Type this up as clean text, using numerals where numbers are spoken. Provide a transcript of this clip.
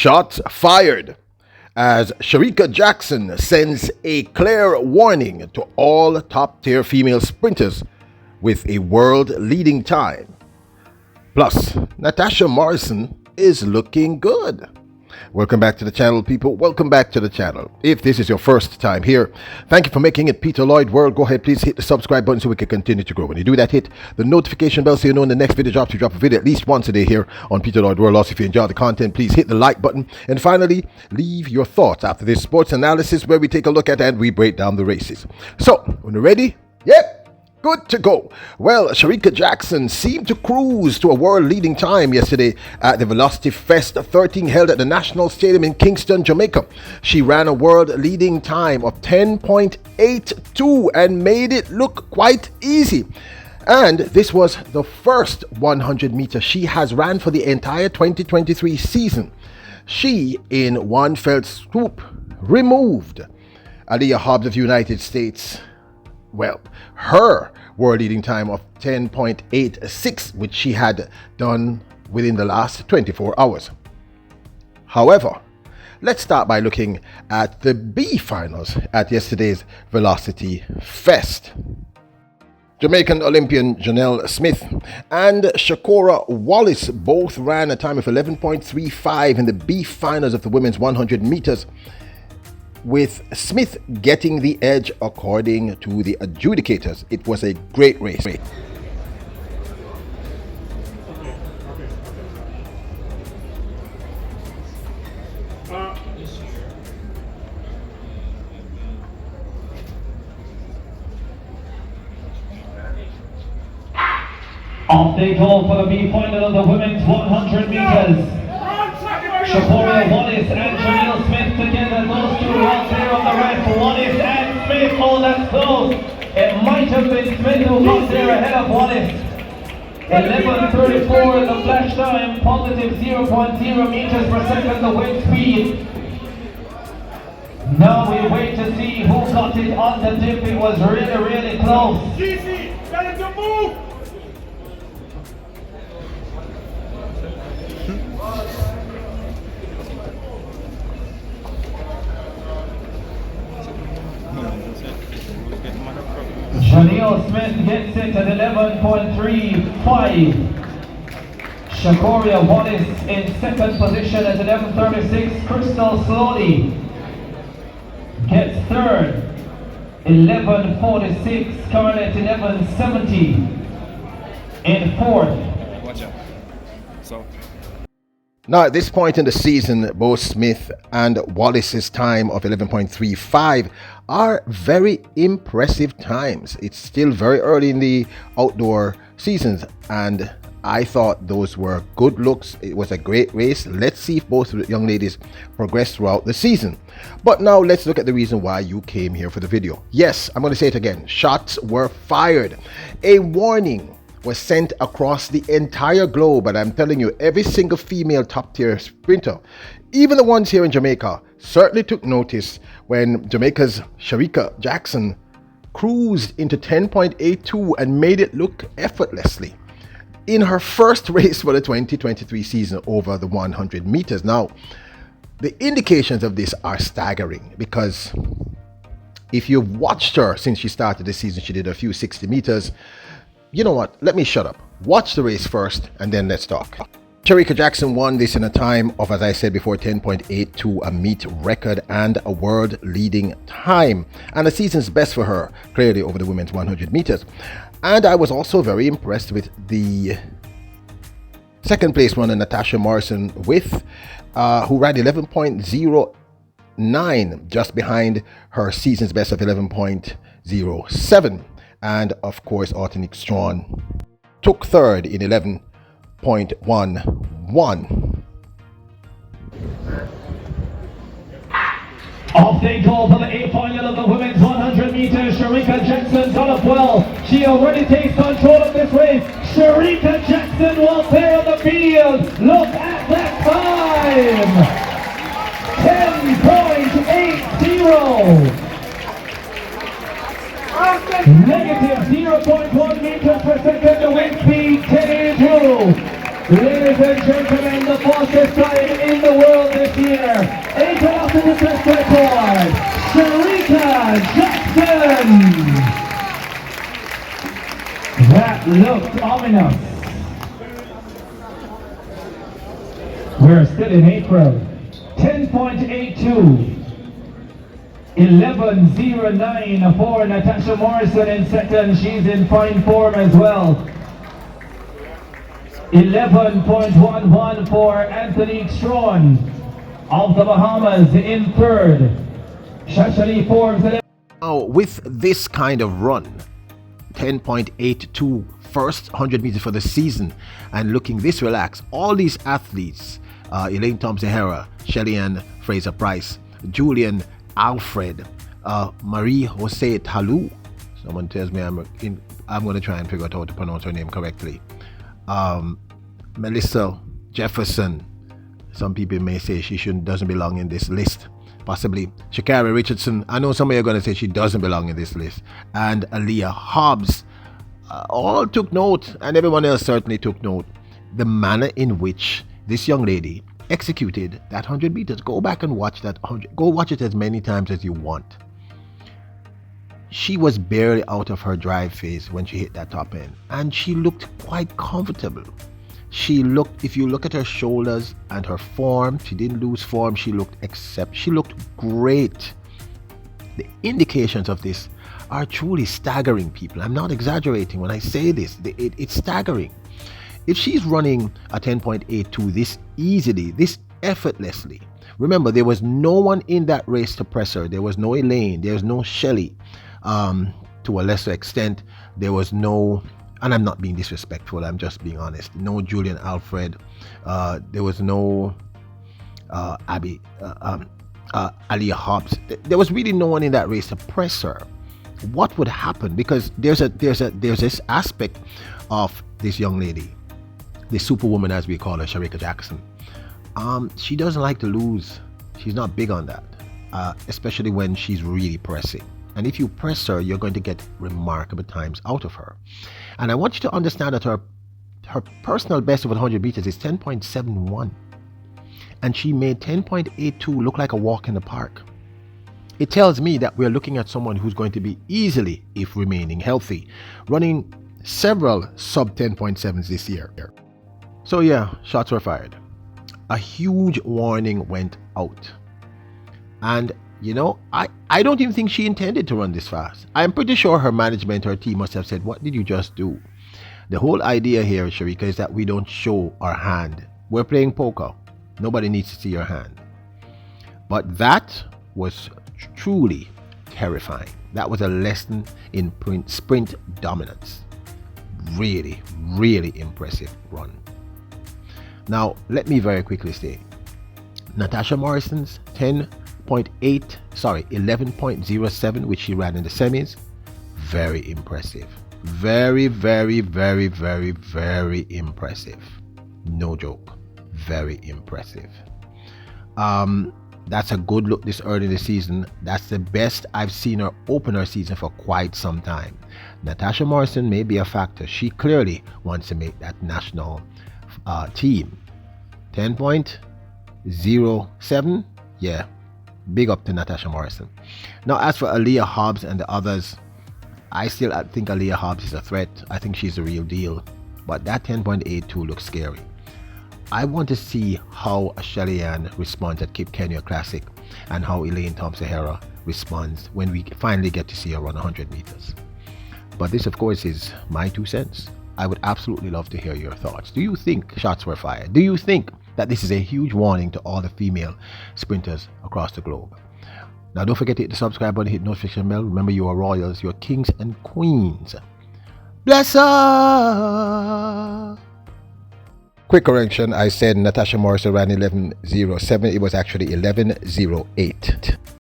Shots fired as Shericka Jackson sends a clear warning to all top-tier female sprinters with a world-leading time. Plus, Natasha Morrison is looking good. Welcome back to the channel, people. Welcome back to the channel. If this is your first time here, thank you for making it Peter Lloyd World. Go ahead, please hit the subscribe button so we can continue to grow. When you do that, hit the notification bell so you know when the next video drops. We drop a video at least once a day here on Peter Lloyd World. Also, if you enjoy the content, please hit the like button. And finally, leave your thoughts after this sports analysis where we take a look at and we break down the races. So, when you're ready, yep. Good to go. Well, Shericka Jackson seemed to cruise to a world-leading time yesterday at the Velocity Fest 13 held at the National Stadium in Kingston, Jamaica. She ran a world-leading time of 10.82 and made it look quite easy. And this was the first 100 meters she has ran for the entire 2023 season. She, in one fell swoop, removed Aliyah Hobbs of the United States. Well, her world-leading time of 10.86, which she had done within the last 24 hours. However, let's start by looking at the B finals at yesterday's Velocity Fest. Jamaican Olympian Janelle Smith and Shakora Wallace both ran a time of 11.35 in the B finals of the women's 100 meters, with Smith getting the edge according to the adjudicators. It was a great race. Off they go for the B final of the women's 100 meters. Shakora Wallace and Janelle Smith together, those two out there on the rest. Wallace and Smith, oh that's close. It might have been Smith who got there ahead of Wallace. 11.34 the flash time, positive 0.0 meters per second the wind speed. Now we wait to see who got it on the dip. It was really close. GC, tell him to move! Janelle Smith gets it at 11.35. Shakora Wallace in second position at 11.36. Crystal Slowly gets third, 11.46. Scarlett 11.70 in fourth. Watch out. So. Now, at this point in the season, both Smith and Wallace's time of 11.35 are very impressive times. It's still very early in the outdoor seasons, and I thought those were good looks. It was a great race. Let's see if both young ladies progress throughout the season. But now let's look at the reason why you came here for the video. Yes, I'm going to say it again. Shots were fired. A warning was sent across the entire globe, and I'm telling you, every single female top-tier sprinter, even the ones here in Jamaica, certainly took notice when Jamaica's Shericka Jackson cruised into 10.82 and made it look effortlessly in her first race for the 2023 season over the 100 meters. Now, the indications of this are staggering, because if you've watched her since she started this season, she did a few 60 meters. You know what? Let me shut up. Watch the race first, and then let's talk. Shericka Jackson won this in a time of, as I said before, 10.82, a meet record and a world-leading time, and a season's best for her, clearly over the women's 100 meters. And I was also very impressed with the second place runner, Natasha Morrison, who ran 11.09, just behind her season's best of 11.07. And of course, Artenic Strawn took third in 11.11. Off they go for the A final of the women's 100 meters. Shericka Jackson got up well. She already takes control of this race. Shericka Jackson was there on the field. Look at that time. 10.80. Negative 0.1 meters per second, the wind speed 10.82. Ladies and gentlemen, the fastest time in the world this this year. 8 after the best record, Shericka Jackson. That looked ominous. We're still in April. 10.82. 11.09 for Natasha Morrison in second. She's in fine form as well. 11.11 for Anthony Strawn of the Bahamas in third. Shashali Forbes. Now, with this kind of run, 10.82 first 100 meters for the season, and looking this relaxed, all these athletes, Elaine Thompson-Herah, Shelly-Ann Fraser-Price, Julian Alfred, Marie Jose Talou. Someone tells me I'm going to try and figure out how to pronounce her name correctly. Melissa Jefferson. Some people may say she doesn't belong in this list. Possibly Sha'Carri Richardson. I know some of you are going to say she doesn't belong in this list. And Aaliyah Hobbs. All took note, and everyone else certainly took note. The manner in which this young lady executed that 100 meters. Go back and watch that 100. Go watch it as many times as you want. She was barely out of her drive phase when she hit that top end, and she looked quite comfortable. She looked, if you look at her shoulders and her form, she didn't lose form. She looked great. The indications of this are truly staggering, people. I'm not exaggerating when I say this. It's staggering. If she's running a 10.82 this easily, this effortlessly, remember there was no one in that race to press her. There was no Elaine, there was no Shelly, to a lesser extent. There was no, and I'm not being disrespectful, I'm just being honest, no Julian Alfred, there was no Aaliyah Hobbs. There was really no one in that race to press her. What would happen? Because there's this aspect of this young lady, the superwoman as we call her, Shericka Jackson. She doesn't like to lose. She's not big on that, especially when she's really pressing. And if you press her, you're going to get remarkable times out of her. And I want you to understand that her personal best over 100 meters is 10.71. And she made 10.82 look like a walk in the park. It tells me that we're looking at someone who's going to be easily, if remaining healthy, running several sub 10.7s this year. So yeah, shots were fired. A huge warning went out. And you know, I don't even think she intended to run this fast. I'm pretty sure her management, her team must have said, what did you just do? The whole idea here, Shericka, is that we don't show our hand. We're playing poker. Nobody needs to see your hand. But that was truly terrifying. That was a lesson in sprint dominance. Really, really impressive run. Now, let me very quickly say, Natasha Morrison's 11.07, which she ran in the semis, very impressive. Very, very, very, very, very impressive. No joke. Very impressive. That's a good look this early in the season. That's the best I've seen her open her season for quite some time. Natasha Morrison may be a factor. She clearly wants to make that national team. 10.07, yeah, big up to Natasha Morrison. Now, as for Aaliyah Hobbs and the others, I still think Aaliyah Hobbs is a threat. I think she's the real deal. But that 10.82 looks scary. I want to see how Shelly-Ann responds at Cape Kenya Classic and how Elaine Thompson-Herah responds when we finally get to see her run 100 meters. But this, of course, is my 2 cents. I would absolutely love to hear your thoughts. Do you think shots were fired? Do you think that this is a huge warning to all the female sprinters across the globe? Now, don't forget to hit the subscribe button, hit notification bell. Remember, you are royals, you are kings and queens. Bless up! Quick correction, I said Natasha Morrison ran 11.07. It was actually 11.08.